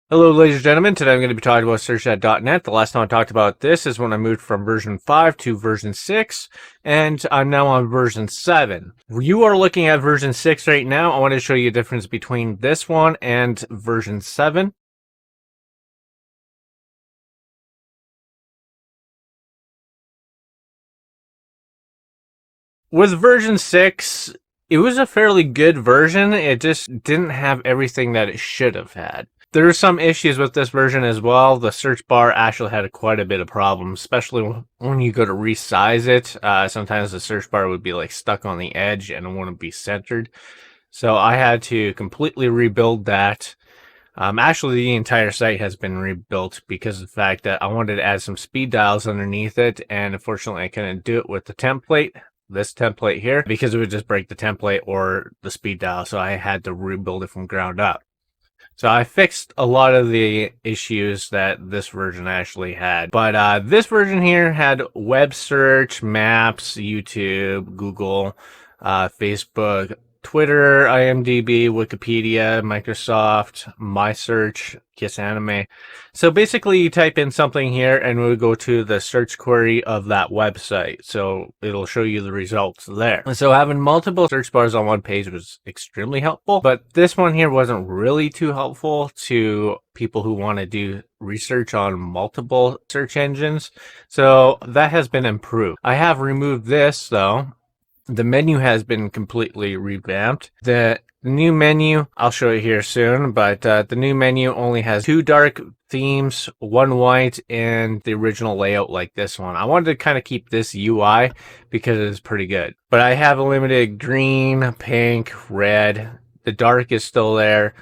Hello, ladies and gentlemen. Today I'm going to be talking about SearchThat.net. The last time I talked about this is when I moved from version 5 to version 6, and I'm now on version 7. You are looking at version 6 right now. I want to show you a difference between this one and version 7. With version 6, it was a fairly good version. It just didn't have everything that it should have had. There are some issues with this version as well. The search bar actually had quite a bit of problems, especially when you go to resize it. Sometimes the search bar would be like stuck on the edge and it wouldn't be centered. So I had to completely rebuild that. Actually, the entire site has been rebuilt because of the fact that I wanted to add some speed dials underneath it, and unfortunately I couldn't do it with the template, this template here, because it would just break the template or the speed dial, so I had to rebuild it from ground up. So I fixed a lot of the issues that this version actually had. But this version here had web search, maps, YouTube, Google, Facebook, Twitter, IMDb, Wikipedia, Microsoft, My Search, Kiss Anime. So basically you type in something here and we would go to the search query of that website. So it'll show you the results there. And so having multiple search bars on one page was extremely helpful, but this one here wasn't really too helpful to people who want to do research on multiple search engines. So that has been improved. I have removed this though. The menu has been completely revamped. The new menu, I'll show you here soon, but the new menu only has 2 dark themes, 1 white, and the original layout like this one. I wanted to kind of keep this UI because it's pretty good. But I have eliminated green, pink, red. The dark is still there.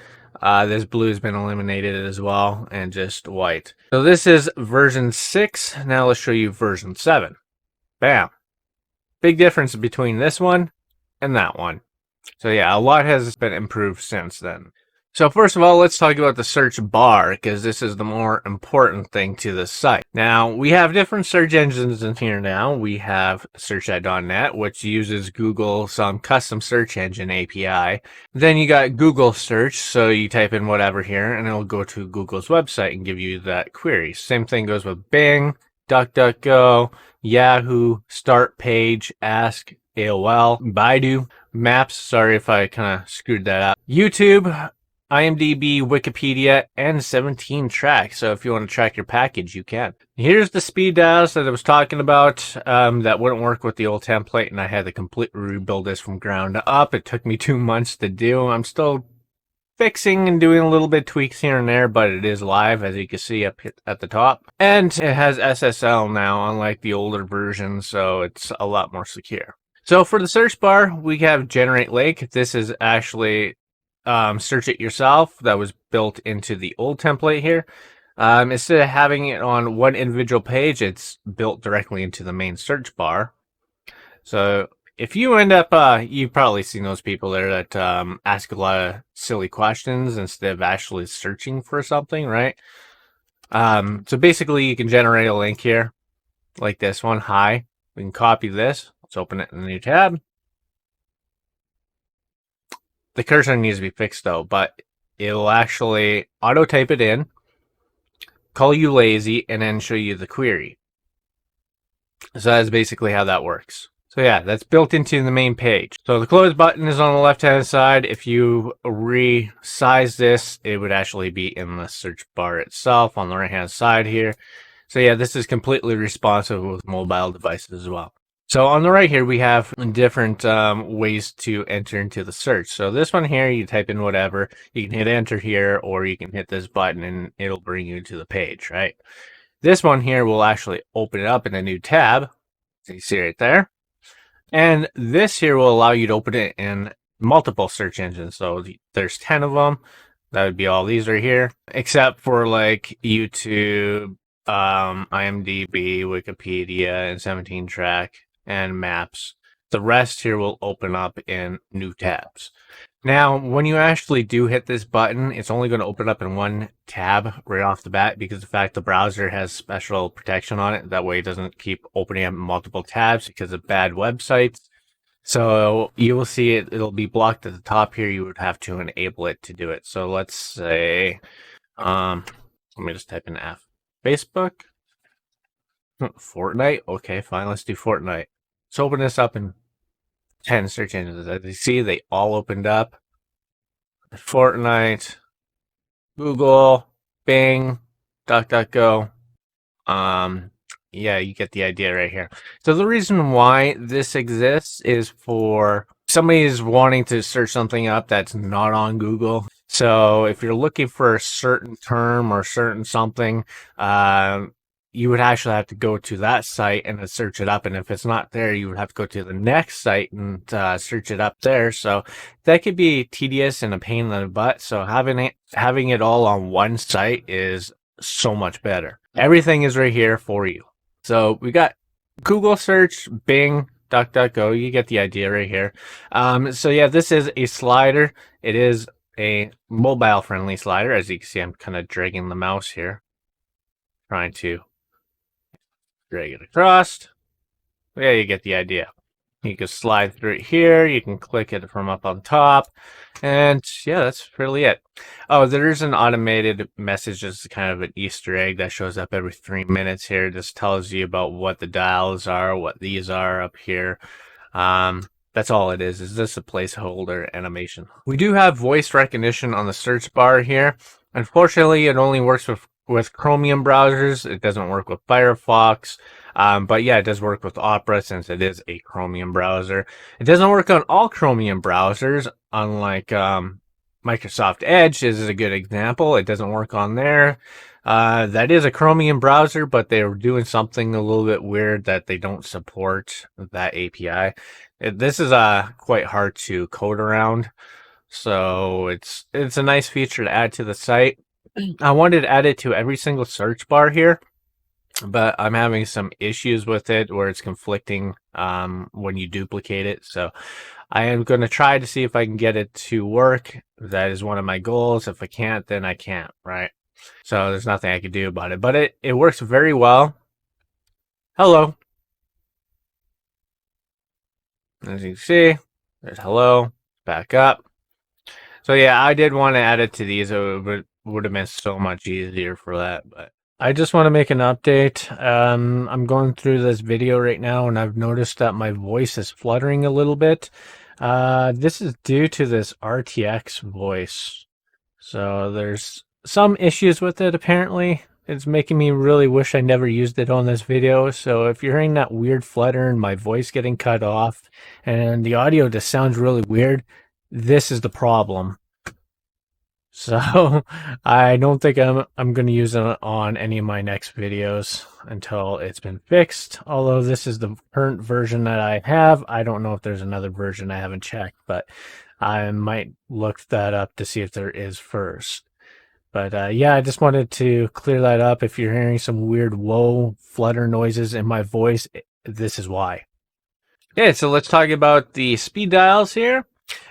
This blue has been eliminated as well, and just white. So this is version 6. Now let's show you version 7. Bam. Big difference between this one and that one. So yeah, a lot has been improved since then. So first of all, let's talk about the search bar, because this is the more important thing to the site. Now, we have different search engines in here now. We have SearchThat.net, which uses Google some custom search engine API. Then you got Google search, so you type in whatever here, and it'll go to Google's website and give you that query. Same thing goes with Bing, DuckDuckGo, Yahoo, Start Page, Ask, AOL, Baidu, Maps, sorry if I kind of screwed that up, YouTube, IMDb, Wikipedia, and 17 Track. So if you want to track your package, you can. Here's the speed dials that I was talking about that wouldn't work with the old template, and I had to completely rebuild this from ground up. It took me 2 months to do. I'm still fixing and doing a little bit tweaks here and there, but it is live, as you can see up at the top. And it has SSL now, unlike the older version, so it's a lot more secure. So for the search bar, we have Generate Lake. This is actually search it yourself. That was built into the old template here. Instead of having it on one individual page, it's built directly into the main search bar. So if you end up, you've probably seen those people there that ask a lot of silly questions instead of actually searching for something, right? So basically, you can generate a link here, like this one. Hi. We can copy this. Let's open it in a new tab. The cursor needs to be fixed though, but it'll actually auto-type it in, call you lazy, and then show you the query. So that's basically how that works. So yeah, that's built into the main page. So the close button is on the left-hand side. If you resize this, it would actually be in the search bar itself on the right-hand side here. So yeah, this is completely responsive with mobile devices as well. So on the right here, we have different ways to enter into the search. So this one here, you type in whatever. You can hit enter here, or you can hit this button and it'll bring you to the page, right? This one here will actually open it up in a new tab. So you see right there. And this here will allow you to open it in multiple search engines. So there's 10 of them. That would be all these right here, except for like YouTube, IMDb, Wikipedia, and 17 Track, and Maps. The rest here will open up in new tabs. Now, when you actually do hit this button, it's only going to open up in one tab right off the bat because the fact the browser has special protection on it. That way it doesn't keep opening up multiple tabs because of bad websites. So you will see it'll be blocked at the top here. You would have to enable it to do it. So let's say Let me just type in F. Facebook. Fortnite. Okay, fine. Let's do Fortnite. Let's open this up in 10 search engines. As you see, they all opened up. Fortnite, Google, Bing, DuckDuckGo. Yeah, you get the idea right here. So the reason why this exists is for somebody is wanting to search something up that's not on Google. So if you're looking for a certain term or certain something, you would actually have to go to that site and then search it up. And if it's not there, you would have to go to the next site and search it up there. So that could be tedious and a pain in the butt. So having it all on one site is so much better. Everything is right here for you. So we got Google search, Bing, DuckDuckGo. You get the idea right here. So yeah, this is a slider. It is a mobile friendly slider. As you can see, I'm kind of dragging the mouse here, trying to drag it across. Yeah, you get the idea. You can slide through it here. You can click it from up on top. And yeah, that's really it. Oh, there's an automated message. It's kind of an Easter egg that shows up every 3 minutes here. It just tells you about what the dials are, what these are up here. That's all it is just a placeholder animation. We do have voice recognition on the search bar here. Unfortunately, it only works with Chromium browsers. It doesn't work with Firefox. But yeah, it does work with Opera since it is a Chromium browser. It doesn't work on all Chromium browsers, unlike Microsoft Edge is a good example. It doesn't work on there. That is a Chromium browser, but they're doing something a little bit weird that they don't support that API. This is quite hard to code around, so it's a nice feature to add to the site. I wanted to add it to every single search bar here, but I'm having some issues with it where it's conflicting when you duplicate it. So I am going to try to see if I can get it to work. That is one of my goals. If I can't, then I can't, right? So there's nothing I can do about it, but it works very well. Hello. As you can see, there's hello, back up. So yeah, I did want to add it to these. It would have been so much easier for that, but I just want to make an update. I'm going through this video right now, and I've noticed that my voice is fluttering a little bit. This is due to this RTX voice. So there's some issues with it, apparently. It's making me really wish I never used it on this video. So if you're hearing that weird flutter and my voice getting cut off and the audio just sounds really weird, this is the problem. So I don't think I'm going to use it on any of my next videos until it's been fixed. Although this is the current version that I have. I don't know if there's another version I haven't checked, but I might look that up to see if there is first. But yeah, I just wanted to clear that up. If you're hearing some weird whoa flutter noises in my voice, this is why. Okay, so let's talk about the speed dials here.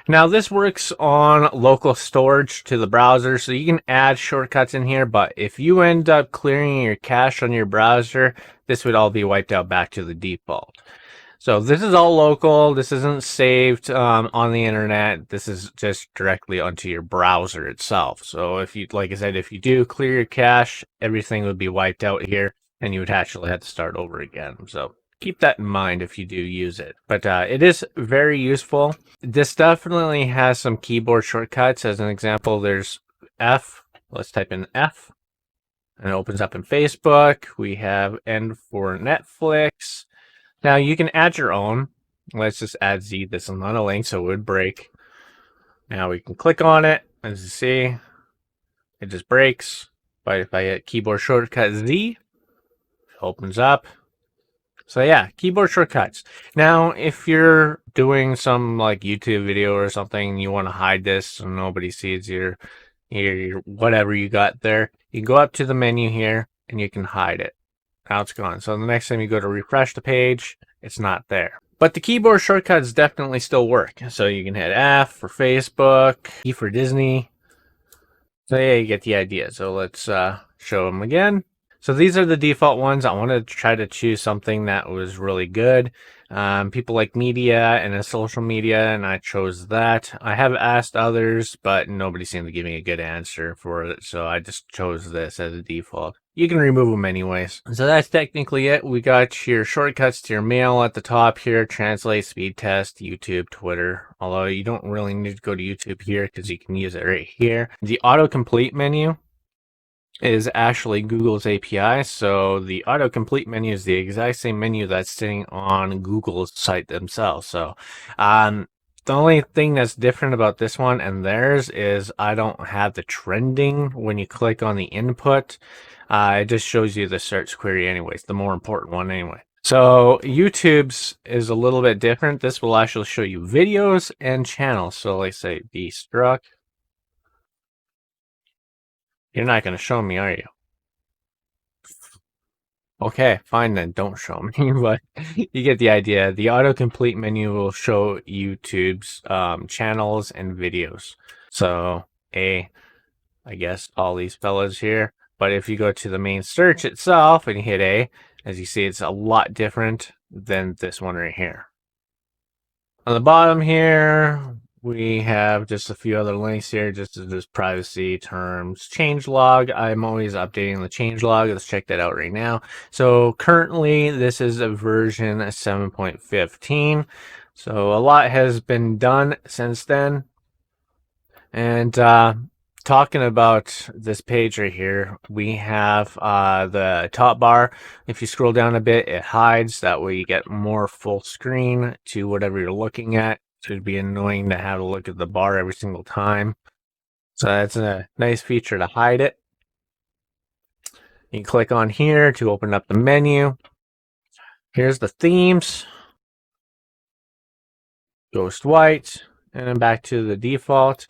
Now this works on local storage to the browser, so you can add shortcuts in here, but if you end up clearing your cache on your browser, this would all be wiped out back to the default. So this is all local. This isn't saved on the internet. This is just directly onto your browser itself. So if you, like I said, if you do clear your cache, everything would be wiped out here, and you would actually have to start over again. So keep that in mind if you do use it. But it is very useful. This definitely has some keyboard shortcuts. As an example, there's F. Let's type in F, and it opens up in Facebook. We have N for Netflix. Now you can add your own. Let's just add Z. This is not a link, so it would break. Now we can click on it. As you see, it just breaks. But if I hit keyboard shortcut Z, it opens up. So yeah, keyboard shortcuts. Now, if you're doing some like YouTube video or something, you want to hide this so nobody sees your whatever you got there, you can go up to the menu here and you can hide it. Now it's gone. So the next time you go to refresh the page, it's not there. But the keyboard shortcuts definitely still work. So you can hit F for Facebook, E for Disney. So yeah, you get the idea. So let's show them again. So these are the default ones. I wanted to try to choose something that was really good. People like media and social media, and I chose that. I have asked others, but nobody seemed to give me a good answer for it, so I just chose this as a default. You can remove them anyways. So that's technically it. We got your shortcuts to your mail at the top here, translate, speed test, YouTube, Twitter. Although you don't really need to go to YouTube here because you can use it right here. The autocomplete menu is actually Google's API. So the autocomplete menu is the exact same menu that's sitting on Google's site themselves. So the only thing that's different about this one and theirs is I don't have the trending when you click on the input. It just shows you the search query anyways, the more important one anyway. So YouTube's is a little bit different. This will actually show you videos and channels. So let's say Destruct. You're not going to show me, are you? Okay, fine then, don't show me, but you get the idea. The autocomplete menu will show YouTube's channels and videos. So, I guess all these fellas here. But if you go to the main search itself and you hit A, as you see, it's a lot different than this one right here. On the bottom here, we have just a few other links here, just as this privacy terms, changelog. I'm always updating the changelog. Let's check that out right now. So currently, this is a version 7.15. So a lot has been done since then. And talking about this page right here, we have the top bar. If you scroll down a bit, it hides. That way you get more full screen to whatever you're looking at. It would be annoying to have to look at the bar every single time. So that's a nice feature to hide it. You can click on here to open up the menu. Here's the themes. Ghost white. And then back to the default.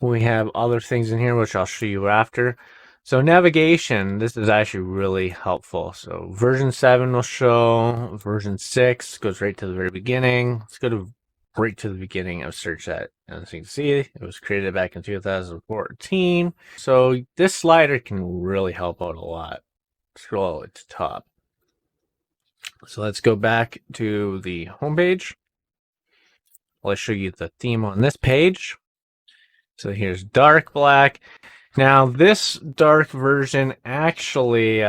We have other things in here, which I'll show you after. So navigation, this is actually really helpful. So version 7 will show, version 6 goes right to the very beginning. Let's go to right to the beginning of SearchThat. As you can see, it was created back in 2014. So this slider can really help out a lot. Scroll it to top. So let's go back to the homepage. Let's show you the theme on this page. So here's dark black. Now this dark version actually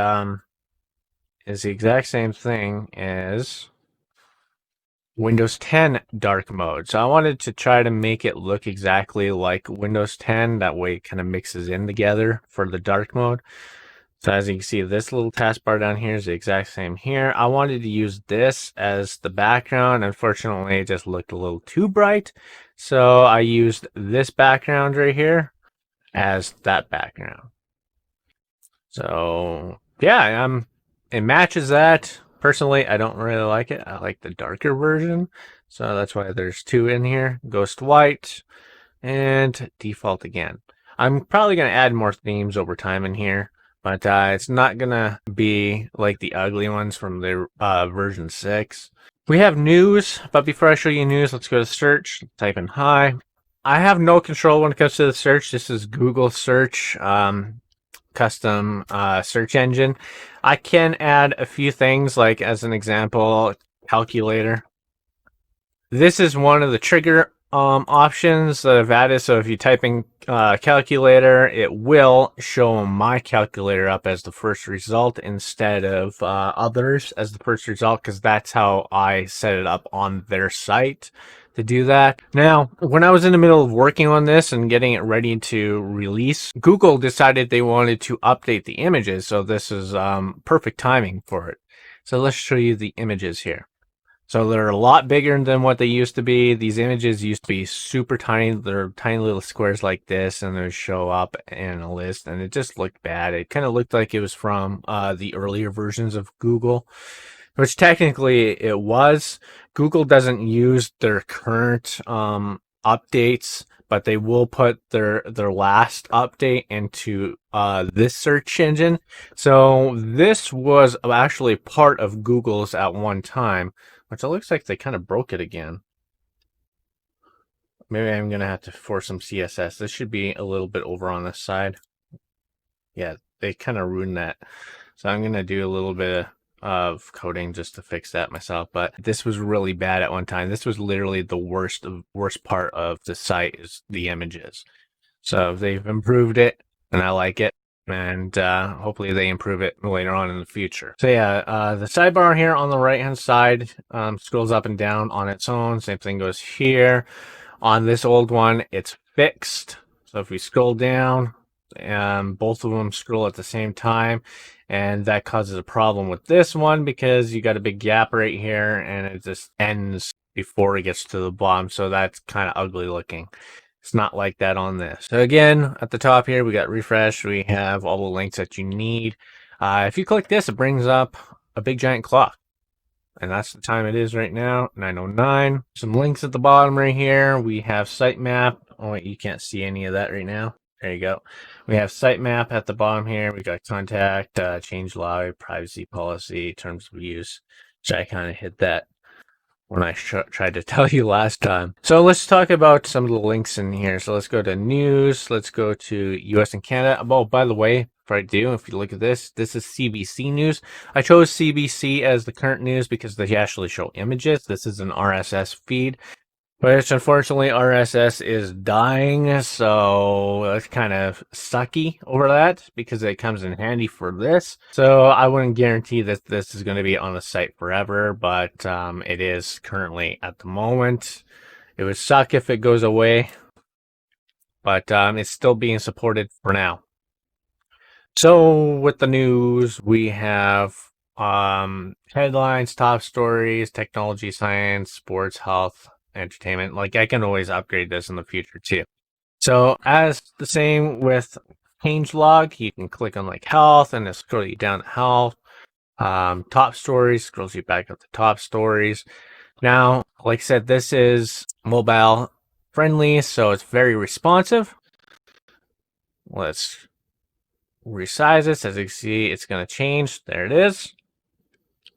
is the exact same thing as Windows 10 dark mode. So I wanted to try to make it look exactly like Windows 10. That way it kind of mixes in together for the dark mode. So as you can see, this little taskbar down here is the exact same here. I wanted to use this as the background. Unfortunately, it just looked a little too bright. So I used this background right here as that background. So yeah, it matches that. Personally, I don't really like it. I like the darker version. So that's why there's two in here. Ghost white and default again. I'm probably going to add more themes over time in here. But it's not going to be like the ugly ones from the version 6. We have news, but before I show you news, let's go to search, type in hi. I have no control when it comes to the search. This is Google search, custom search engine. I can add a few things, like as an example, calculator. This is one of the trigger options that I've added. So if you type in calculator, it will show my calculator up as the first result instead of others as the first result, because that's how I set it up on their site to do that. Now, when I was in the middle of working on this and getting it ready to release, Google decided they wanted to update the images. So this is perfect timing for it. So let's show you the images here. So they're a lot bigger than what they used to be. These images used to be super tiny. They're tiny little squares like this, and they show up in a list, and it just looked bad. It kind of looked like it was from the earlier versions of Google, which technically it was. Google doesn't use their current updates, but they will put their last update into this search engine. So this was actually part of Google's at one time, which it looks like they kind of broke it again. Maybe I'm going to have to force some CSS. This should be a little bit over on this side. Yeah, they kind of ruined that. So I'm gonna do a little bit of coding just to fix that myself. But this was really bad at one time. This was literally the worst part of the site is the images. So they've improved it, and I like it. And hopefully they improve it later on in the future. So yeah, the sidebar here on the right hand side scrolls up and down on its own. Same thing goes here. On this old one, it's fixed. So if we scroll down, both of them scroll at the same time, and that causes a problem with this one because you got a big gap right here and it just ends before it gets to the bottom. So that's kind of ugly looking. It's not like that on this. So again, at the top here, we got refresh. We have all the links that you need. If you click this, it brings up a big giant clock. And that's the time it is right now, 9:09. Some links at the bottom right here. We have sitemap. Oh, wait, you can't see any of that right now. There you go. We have sitemap at the bottom here. We got contact, change log, privacy policy, terms of use. So I kind of hit that when I tried to tell you last time. So let's talk about some of the links in here. So let's go to news. Let's go to US and Canada. Oh, by the way, if I do, if you look at this, this is CBC News. I chose CBC as the current news because they actually show images. This is an RSS feed, which unfortunately RSS is dying. So it's kind of sucky over that because it comes in handy for this. So I wouldn't guarantee that this is going to be on the site forever, but it is currently at the moment. It would suck if it goes away, but it's still being supported for now. So with the news, we have headlines, top stories, technology, science, sports, health, entertainment. Like I can always upgrade this in the future too. So as the same with changelog, you can click on like health and it'll scroll you down to health. Top stories scrolls you back up to top stories. Now, like I said, this is mobile friendly, so it's very responsive. Let's resize this. As you can see, it's going to change. There it is.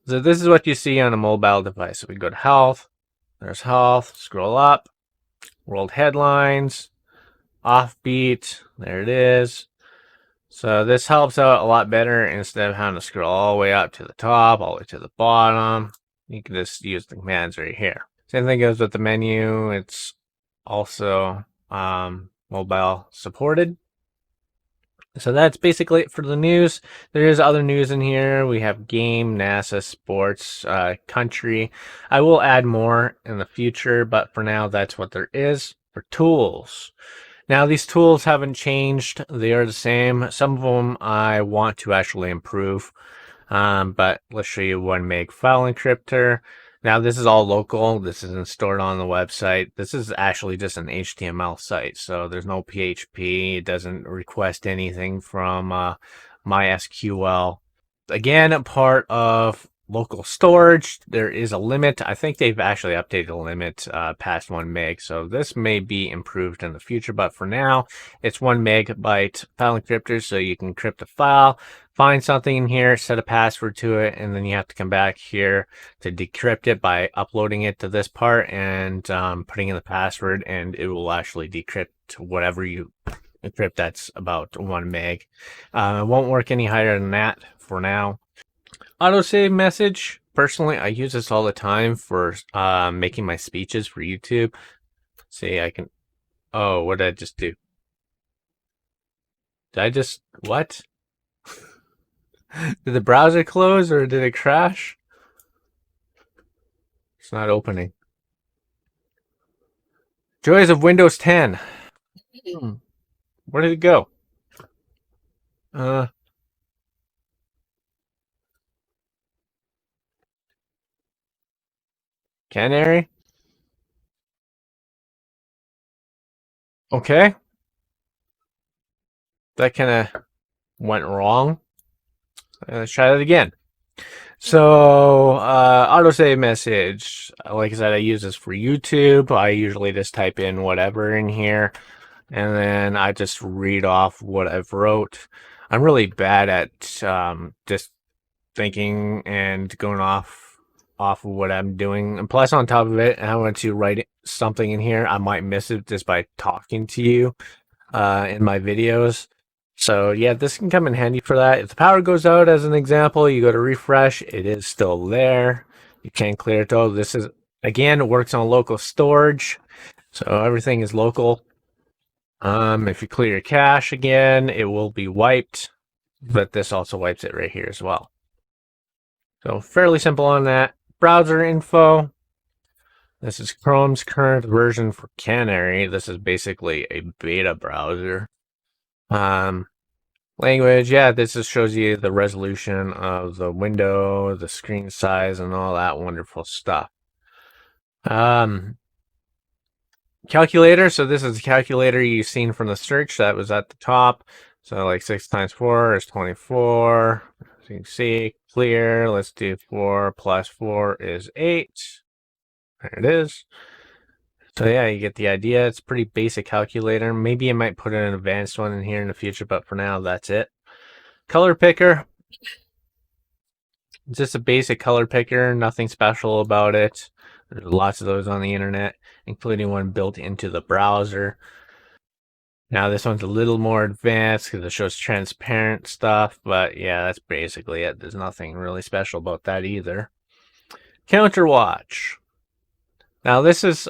So this is what you see on a mobile device. So we go to health. There's health. Scroll up. World headlines. Offbeat. There it is. So this helps out a lot better instead of having to scroll all the way up to the top, all the way to the bottom. You can just use the commands right here. Same thing goes with the menu. It's also mobile supported. So that's basically it for the news. There is other news in here. We have game, NASA, sports, country. I will add more in the future, but for now, that's what there is. For tools. Now, these tools haven't changed. They are the same. Some of them I want to actually improve. But let's show you 1 meg file encrypter. Now, this is all local. This isn't stored on the website. This is actually just an HTML site, so there's no PHP. It doesn't request anything from MySQL. Again, a part of local storage. There is a limit. I think they've actually updated the limit past 1 meg, so this may be improved in the future, but for now, it's 1 megabyte file encryptor, so you can encrypt a file, find something in here, set a password to it, and then you have to come back here to decrypt it by uploading it to this part and putting in the password, and it will actually decrypt whatever you encrypt that's about 1 meg. It won't work any higher than that for now. Autosave message. Personally, I use this all the time for making my speeches for YouTube. See, I can... Oh, what did I just do? Did I just... What? Did the browser close or did it crash? It's not opening. Joys of Windows 10. Where did it go? Canary? Okay. That kind of went wrong. Let's try that again. So, autosave message. Like I said, I use this for YouTube. I usually just type in whatever in here, and then I just read off what I've wrote. I'm really bad at just thinking and going off of what I'm doing. And plus, on top of it, I want to write something in here. I might miss it just by talking to you in my videos. So yeah, this can come in handy for that. If the power goes out, as an example, you go to refresh, it is still there. You can't clear it though. This is, again, it works on local storage, so everything is local. If you clear your cache again, it will be wiped, but this also wipes it right here as well. So fairly simple on that. Browser info. This is Chrome's current version for Canary. This is basically a beta browser. Language, yeah, this just shows you the resolution of the window, the screen size, and all that wonderful stuff. Calculator, so this is the calculator you've seen from the search that was at the top. So like 6 times 4 is 24. As you can see, clear. Let's do 4 plus 4 is 8. There it is. So yeah, you get the idea. It's a pretty basic calculator. Maybe I might put an advanced one in here in the future, but for now, that's it. Color picker. It's just a basic color picker, nothing special about it. There's lots of those on the internet, including one built into the browser. Now this one's a little more advanced because it shows transparent stuff, but yeah, that's basically it. There's nothing really special about that either. Counter watch. Now this is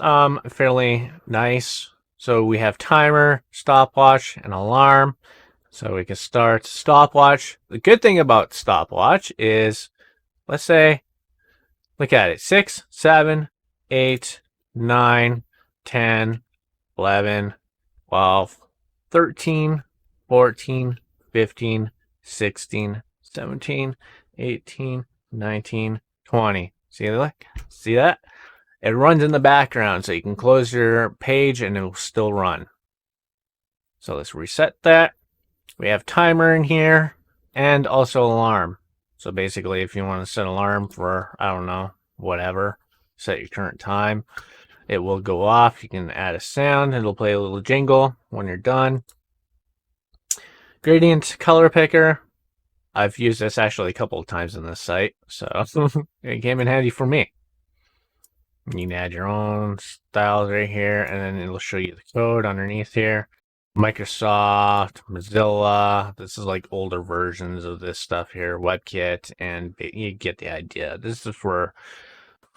fairly nice. So we have timer, stopwatch, and alarm. So we can start stopwatch. The good thing about stopwatch is, let's say, look at it, 6, 7, 8, 9, 10, 11, 12, 13, 14, 15, 16, 17, 18, 19, 20. See that? It runs in the background, so you can close your page and it will still run. So let's reset that. We have timer in here and also alarm. So basically, if you want to set an alarm for, I don't know, whatever, set your current time, it will go off. You can add a sound. It'll play a little jingle when you're done. Gradient color picker. I've used this actually a couple of times in this site, so it came in handy for me. You can add your own styles right here, and then it'll show you the code underneath here. Microsoft, Mozilla, this is like older versions of this stuff here, WebKit, and you get the idea. This is for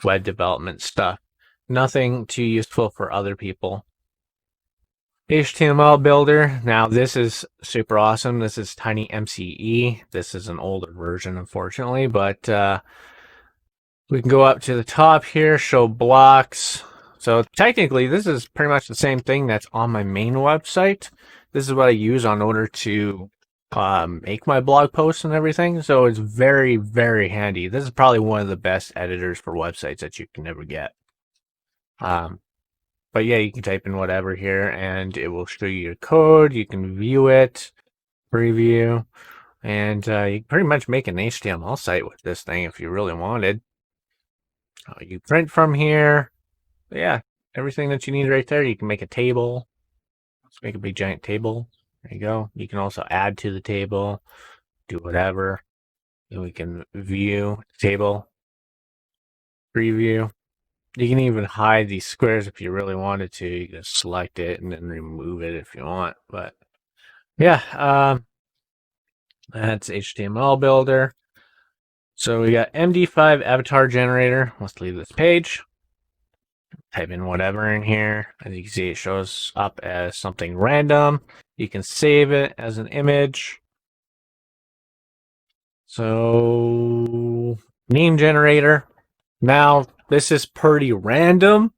web development stuff. Nothing too useful for other people. HTML builder. Now this is super awesome. This is TinyMCE. This is an older version, unfortunately, but we can go up to the top here, show blocks. So technically, this is pretty much the same thing that's on my main website. This is what I use in order to make my blog posts and everything. So it's very, very handy. This is probably one of the best editors for websites that you can ever get. But yeah, you can type in whatever here and it will show you your code. You can view it, preview, and you can pretty much make an HTML site with this thing if you really wanted. You print from here. Yeah, everything that you need right there. You can make a table. Let's make a big giant table. There you go. You can also add to the table, do whatever. And we can view the table, preview. You can even hide these squares if you really wanted to. You can select it and then remove it if you want. But yeah, that's HTML builder. So we got Md5 Avatar Generator. Let's leave this page. Type in whatever in here. As you can see, it shows up as something random. You can save it as an image. So, name generator. Now, this is pretty random.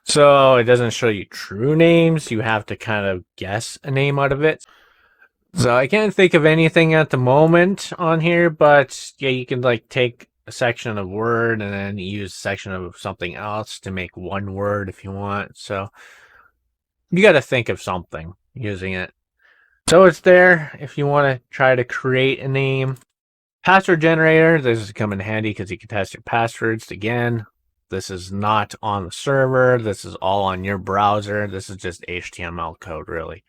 So, it doesn't show you true names. You have to kind of guess a name out of it. So, I can't think of anything at the moment on here, but yeah, you can like take a section of word and then use a section of something else to make one word if you want. So you got to think of something using it. So it's there if you want to try to create a name. Password generator. This is come in handy because you can test your passwords. Again, this is not on the server. This is all on your browser. This is just HTML code, really.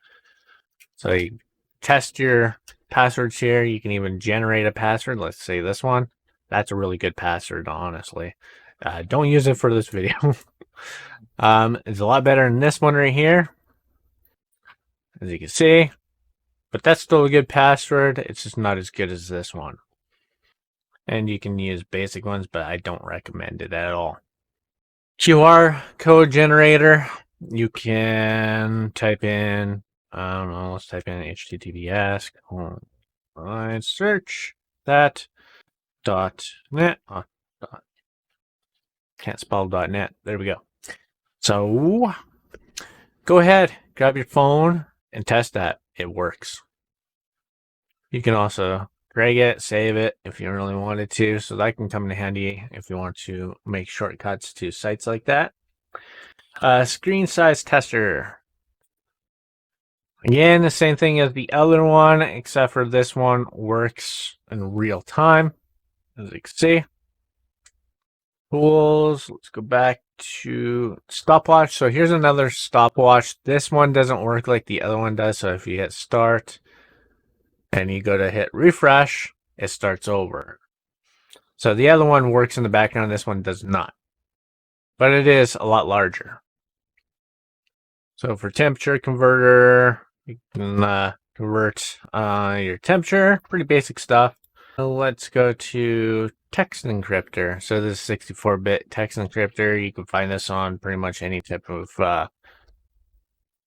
So you test your passwords here. You can even generate a password. Let's say this one. That's a really good password, honestly. Don't use it for this video. It's a lot better than this one right here. As you can see, But that's still a good password. It's just not as good as this one. And you can use basic ones, but I don't recommend it at all. QR code generator. You can type in, I don't know, let's type in HTTPS. Search that .net. Can't spell .net. There we go. So go ahead, grab your phone and test that. It works. You can also drag it, save it if you really wanted to. So that can come in handy if you want to make shortcuts to sites like that. Screen size tester. Again, the same thing as the other one, except for this one works in real time, as you can see. Tools, let's go back to stopwatch. So here's another stopwatch. This one doesn't work like the other one does. So if you hit start and you go to hit refresh, it starts over. So the other one works in the background. This one does not. But it is a lot larger. So for temperature converter, you can convert your temperature. Pretty basic stuff. Let's go to Texan Encrypter. So this is 64-bit Texan Encrypter. You can find this on pretty much any type of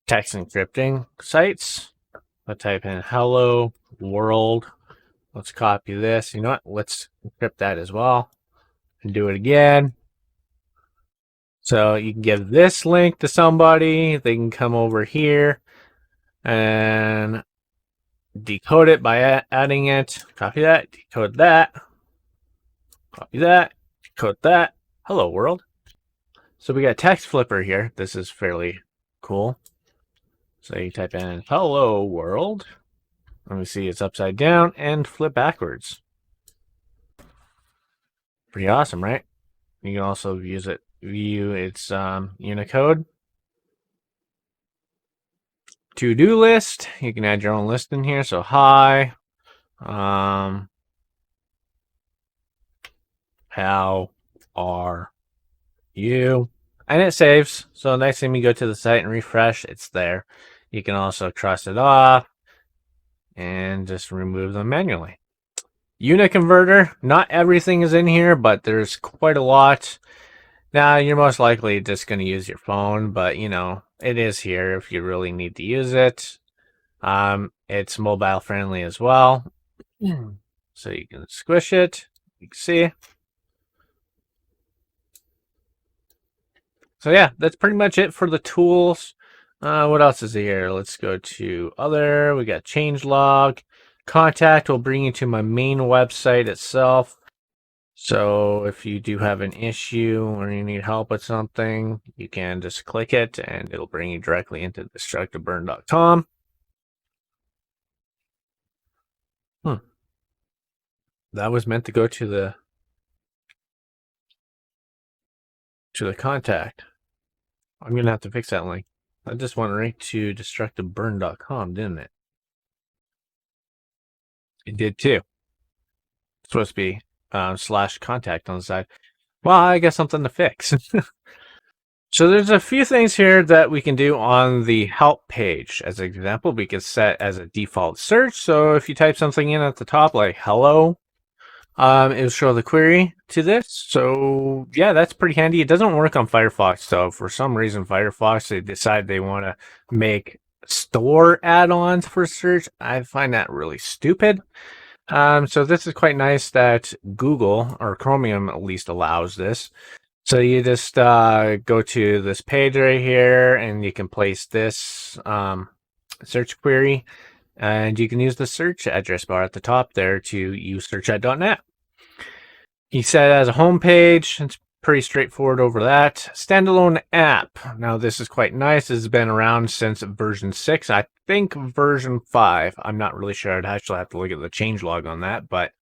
text encrypting sites. I'll type in hello world. Let's copy this. You know what? Let's encrypt that as well. And do it again. So you can give this link to somebody. They can come over here and decode it by adding it. Copy that, decode that. Copy that, decode that. Hello world. So we got text flipper here. This is fairly cool. So you type in hello world. Let me see, it's upside down and flip backwards. Pretty awesome, right? You can also view its Unicode. To-do list. You can add your own list in here. So hi. How are you? And it saves. So next time you go to the site and refresh, it's there. You can also cross it off and just remove them manually. Unit converter. Not everything is in here, but there's quite a lot. Now, you're most likely just going to use your phone, but, you know, it is here if you really need to use it. It's mobile friendly as well. So you can squish it. You can see. So yeah, that's pretty much it for the tools. What else is here? Let's go to other. We got changelog. Contact will bring you to my main website itself. So if you do have an issue or you need help with something, you can just click it and it'll bring you directly into DestructiveBurn.com. That was meant to go to the contact. I'm gonna have to fix that link. I just went right to DestructiveBurn.com, didn't it? It did too. It's supposed to be /contact on the side. Well, I got something to fix. So there's a few things here that we can do on the help page. As an example, we can set as a default search. So if you type something in at the top like hello, it'll show the query to this. So yeah, that's pretty handy. It doesn't work on Firefox. So for some reason, Firefox, they decide they want to make store add-ons for search. I find that really stupid. So this is quite nice that Google or Chromium at least allows this. So you just go to this page right here and you can place this search query and you can use the search address bar at the top there to use SearchThat.net. You set it as a home page. It's pretty straightforward over that. Standalone app. Now this is quite nice. It's been around since version 6. I think version 5. I'm not really sure. I'd actually have to look at the changelog on that. But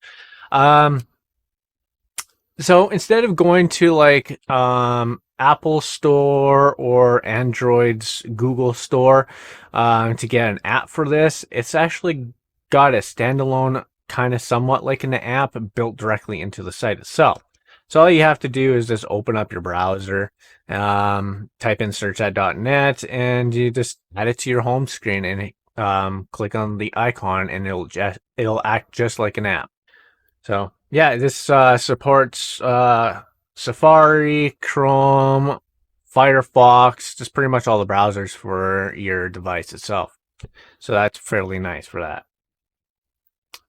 so instead of going to like Apple Store or Android's Google Store to get an app for this, it's actually got a standalone kind of somewhat like an app built directly into the site itself. So all you have to do is just open up your browser, type in SearchThat.net, and you just add it to your home screen, and click on the icon and it'll act just like an app. So yeah, this supports Safari, Chrome, Firefox, just pretty much all the browsers for your device itself. So that's fairly nice for that.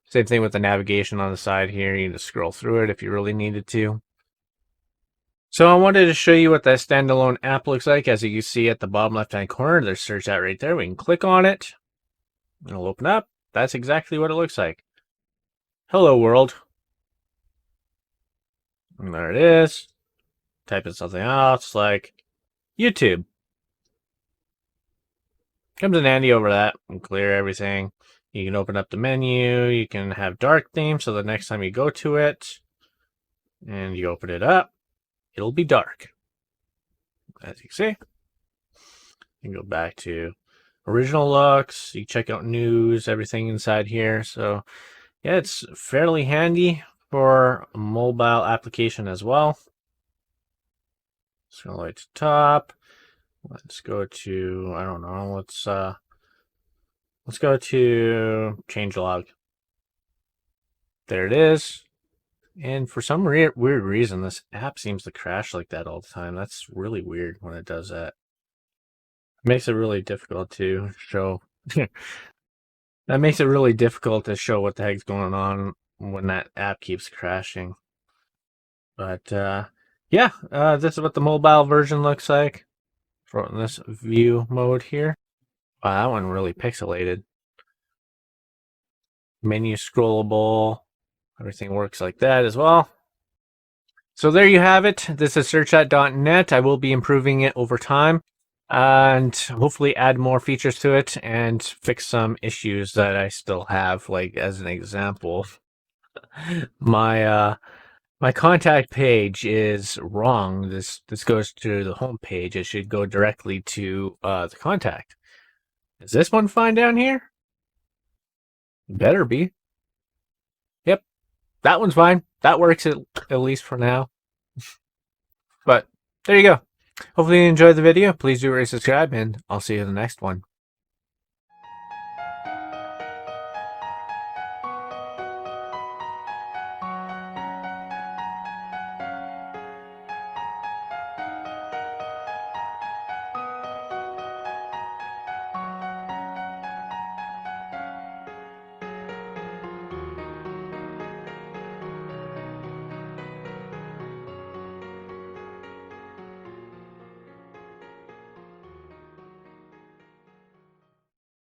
Same thing with the navigation on the side here. You can just scroll through it if you really needed to. So I wanted to show you what that standalone app looks like. As you can see at the bottom left-hand corner, there's SearchThat right there. We can click on it. It'll open up. That's exactly what it looks like. Hello, world. And there it is. Type in something else like YouTube. Comes in handy over that and clear everything. You can open up the menu. You can have dark theme, so the next time you go to it and you open it up, it'll be dark. As you can see, you can go back to original looks. You can check out news, everything inside here. So yeah, it's fairly handy for a mobile application as well. Scroll right to the top. Let's go to, I don't know, let's go to changelog. There it is. And for some weird reason, this app seems to crash like that all the time. That's really weird when it does that. It makes it really difficult to show. That makes it really difficult to show what the heck's going on when that app keeps crashing. But yeah, this is what the mobile version looks like from this view mode here. Wow, that one really pixelated. Menu scrollable. Everything works like that as well. So there you have it. This is SearchThat.net. I will be improving it over time and hopefully add more features to it and fix some issues that I still have. Like as an example, my contact page is wrong. This goes to the home page. It should go directly to the contact. Is this one fine down here? Better be. Yep, that one's fine. That works at least for now. But there you go. Hopefully you enjoyed the video. Please do rate, subscribe, and I'll see you in the next one.